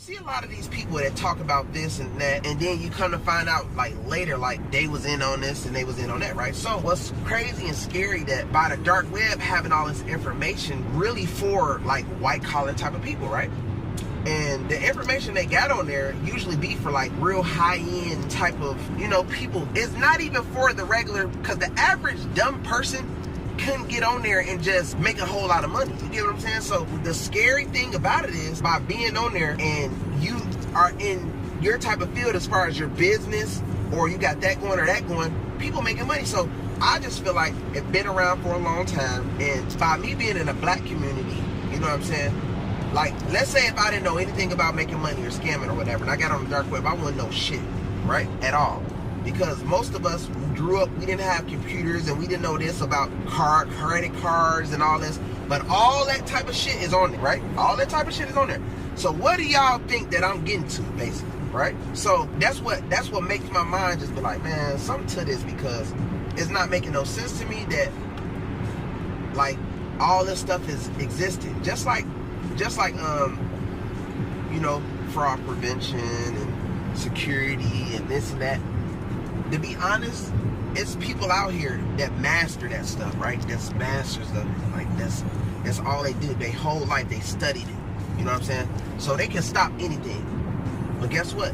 see a lot of these people that talk about this and that, and then you come to find out like later, like they was in on this and they was in on that, right? So what's crazy and scary that by the dark web having all this information really for like white collar type of people, right? And the information they got on there usually be for like real high-end type of, you know, people. It's not even for the regular, because the average dumb person couldn't get on there and just make a whole lot of money. You get what I'm saying? So the scary thing about it is, by being on there and you are in your type of field as far as your business, or you got that going or that going, people making money. So I just feel like it's been around for a long time, and by me being in a black community, you know what I'm saying? Like, let's say if I didn't know anything about making money or scamming or whatever, and I got on the dark web, I wouldn't know shit, right? At all. Because most of us grew up, we didn't have computers, and we didn't know this about credit cards and all this. But all that type of shit is on there, right? All that type of shit is on there. So what do y'all think that I'm getting to, basically, right? So that's what makes my mind just be like, man, something to this, because it's not making no sense to me that, like, all this stuff is existing. Just like you know, fraud prevention and security and this and that. To be honest, it's people out here that master that stuff, right? That's masters of it. Like, that's all they do. Their whole life they studied it. You know what I'm saying? So they can stop anything. But guess what?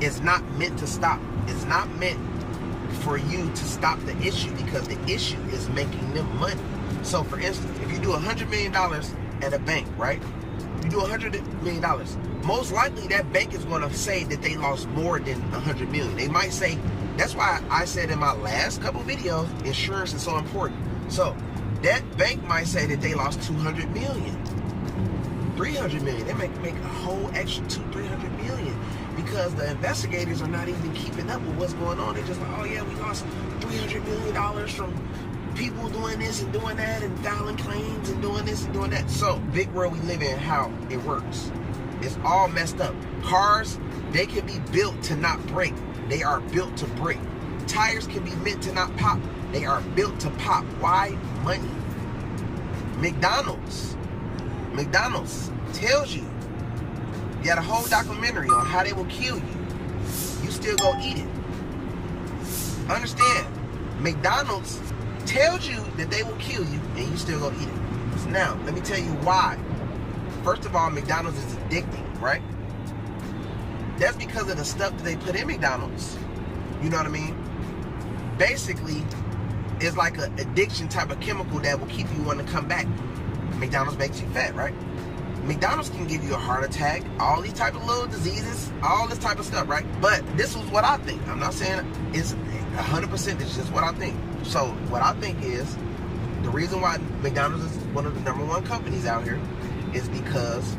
It's not meant to stop. It's not meant for you to stop the issue, because the issue is making them money. So for instance, if you do $100 million at a bank, right? You do $100 million. Most likely that bank is going to say that they lost more than $100 million. They might say, that's why I said in my last couple videos, insurance is so important. So that bank might say that they lost $200 million, $300 million. They make a whole extra $300 million, because the investigators are not even keeping up with what's going on. They're just like, oh yeah, we lost $300 million from people doing this and doing that and filing claims and doing this and doing that. So, big world we live in, how it works. It's all messed up. Cars, they can be built to not break. They are built to break. Tires can be meant to not pop. They are built to pop. Why? Money. McDonald's tells you, you got a whole documentary on how they will kill you. You still go eat it. Understand? McDonald's tells you that they will kill you, and you still go eat it. So now, let me tell you why. First of all, McDonald's is addicting, right? That's because of the stuff that they put in McDonald's. You know what I mean? Basically, it's like an addiction type of chemical that will keep you wanting to come back. McDonald's makes you fat, right? McDonald's can give you a heart attack, all these type of little diseases, all this type of stuff, right? But this is what I think. I'm not saying it's 100%, it's just what I think. So what I think is, the reason why McDonald's is one of the #1 companies out here is because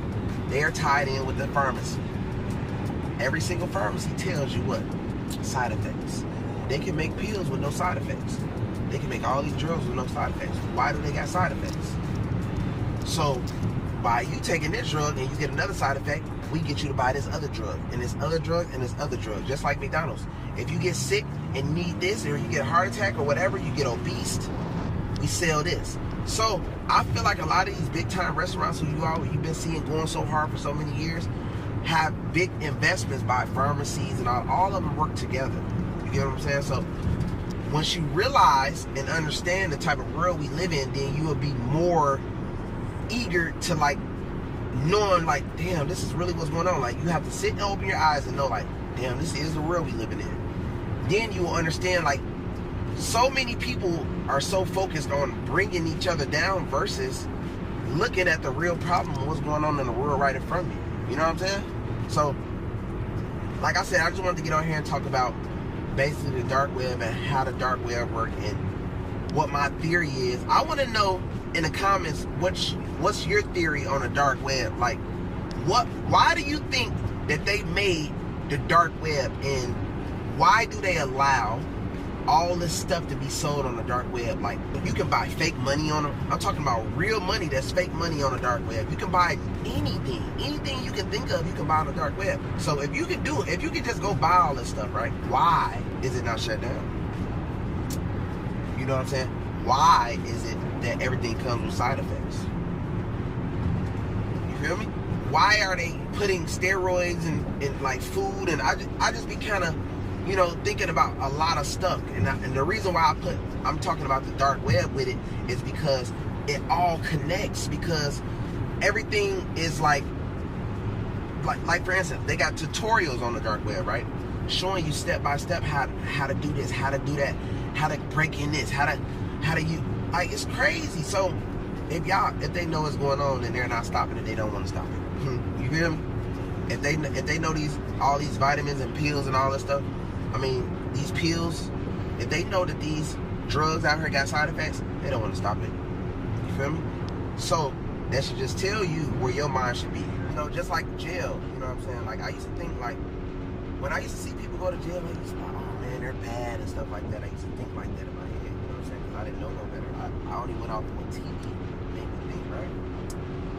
they are tied in with the pharmacy. Every single pharmacy tells you what? Side effects. They can make pills with no side effects. They can make all these drugs with no side effects. Why do they got side effects? So by you taking this drug and you get another side effect, we get you to buy this other drug, and this other drug, and this other drug. Just like McDonald's. If you get sick and need this, or you get a heart attack or whatever, you get obese, we sell this. So I feel like a lot of these big time restaurants who you've been seeing going so hard for so many years have big investments by pharmacies, and all of them work together. You get what I'm saying? So once you realize and understand the type of world we live in, then you will be more eager to, like, knowing, like, damn, this is really what's going on. Like, you have to sit and open your eyes and know, like, damn, this is the world we living in. Then you will understand, like, so many people are so focused on bringing each other down versus looking at the real problem of what's going on in the world right in front of you. You know what I'm saying? So, like I said, I just wanted to get on here and talk about basically the dark web and how the dark web works and what my theory is. I want to know in the comments what's your theory on the dark web. Like, why do you think that they made the dark web, and why do they allow all this stuff to be sold on the dark web? Like, you can buy fake money on them. I'm talking about real money that's fake money on the dark web. You can buy anything you can think of, you can buy on the dark web. So if you can do it, if you can just go buy all this stuff, right? Why is it not shut down? You know what I'm saying? Why is it that everything comes with side effects? You feel me? why are they putting steroids in like food? And I just be kind of, you know, thinking about a lot of stuff. And the reason why I'm talking about the dark web with it is because it all connects, because everything is like for instance, they got tutorials on the dark web, right? Showing you step by step how to do this, how to do that, how to break in this, how to you, like, it's crazy. So if they know what's going on, then they're not stopping it. They don't want to stop it. You feel me? If they know all these vitamins and pills and all this stuff, I mean, these pills, if they know that these drugs out here got side effects, they don't want to stop it. You feel me? So that should just tell you where your mind should be. You know, just like jail. You know what I'm saying? Like, I used to think, like, when I used to see people go to jail, I used to think, oh man, they're bad and stuff like that. I used to think like that in my head. You know what I'm saying? Because I didn't know no better. I only went off of what TV made me think, right?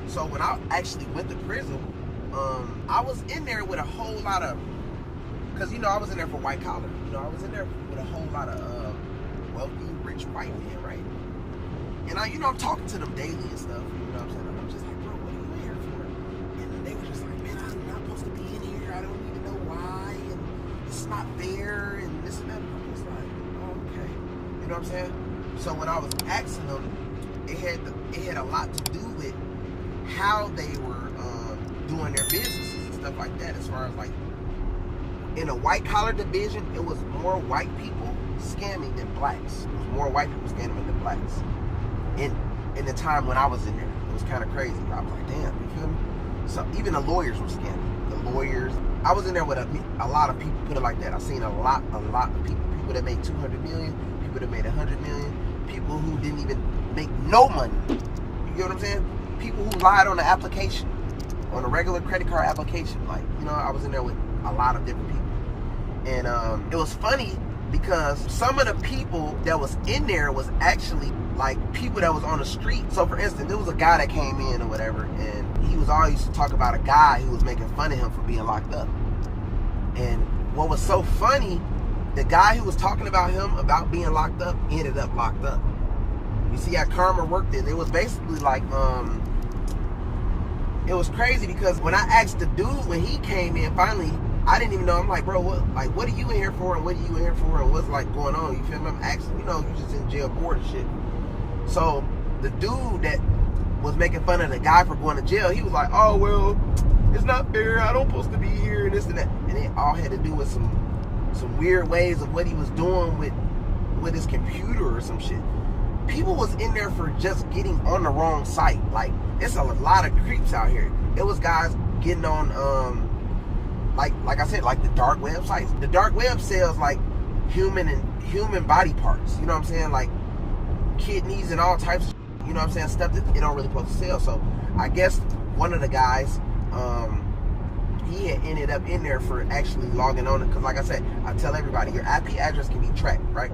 So when I actually went to prison, I was in there with a whole lot of, because, you know, I was in there for white collar. You know, I was in there with a whole lot of wealthy, rich white men, right? And I'm talking to them daily and stuff. You know what I'm saying? And I'm just like, bro, what are you in here for? And they were just like, man, I'm not supposed to be in here. I don't even know why. And it's not fair. And this and that. And I'm just like, oh, okay. You know what I'm saying? So when I was asking them, it had a lot to do with how they were doing their businesses and stuff like that. As far as like, in a white collar division, it was more white people scamming than blacks. It was more white people scamming than blacks. In the time when I was in there, it was kind of crazy. I was like, damn, you feel me? So even the lawyers were scamming. The lawyers, I was in there with a lot of people, put it like that. I've seen a lot of people that made 200 million, people that made 100 million, people who didn't even make no money. You get what I'm saying? People who lied on the application, on a regular credit card application. Like, you know, I was in there with a lot of different people. And it was funny because some of the people that was in there was actually like people that was on the street. So for instance, there was a guy that came in or whatever, and he was always used to talk about a guy who was making fun of him for being locked up. And what was so funny, the guy who was talking about him about being locked up ended up locked up. You see how karma worked it. It was basically like it was crazy because when I asked the dude when he came in finally, I didn't even know. I'm like, bro, what are you in here for, and what are you in here for, and what's like going on? You feel me? I'm asking, you know, you just in jail board and shit. So the dude that was making fun of the guy for going to jail, he was like, oh well, it's not fair. I don't supposed to be here and this and that. And it all had to do with some weird ways of what he was doing with his computer or some shit. People was in there for just getting on the wrong site. Like, it's a lot of creeps out here. It was guys getting on like I said, like the dark web sites. The dark web sells like human body parts. You know what I'm saying? Like kidneys and all types of, you know what I'm saying, stuff that it don't really supposed to sell. So I guess one of the guys, he had ended up in there for actually logging on it. Because like I said, I tell everybody, your IP address can be tracked, right?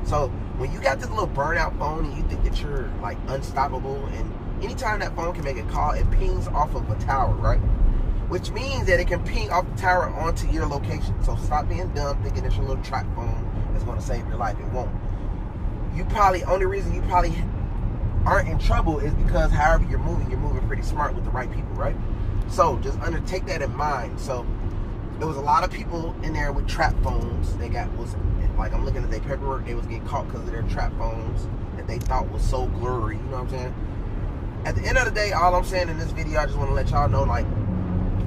So when you got this little burnout phone and you think that you're like unstoppable, and anytime that phone can make a call, it pings off of a tower, right? Which means that it can ping off the tower onto your location. So stop being dumb thinking it's your little track phone that's going to save your life. It won't. Only reason you probably aren't in trouble is because however you're moving pretty smart with the right people, right? So just take that in mind. So there was a lot of people in there with trap phones. I'm looking at their paperwork, they was getting caught because of their trap phones that they thought was so blurry, you know what I'm saying? At the end of the day, all I'm saying in this video, I just want to let y'all know, like,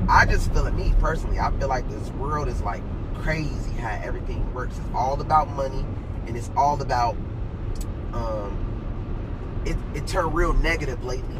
I just feel it, me personally, I feel like this world is like crazy how everything works. It's all about money, and it's all about, it turned real negative lately.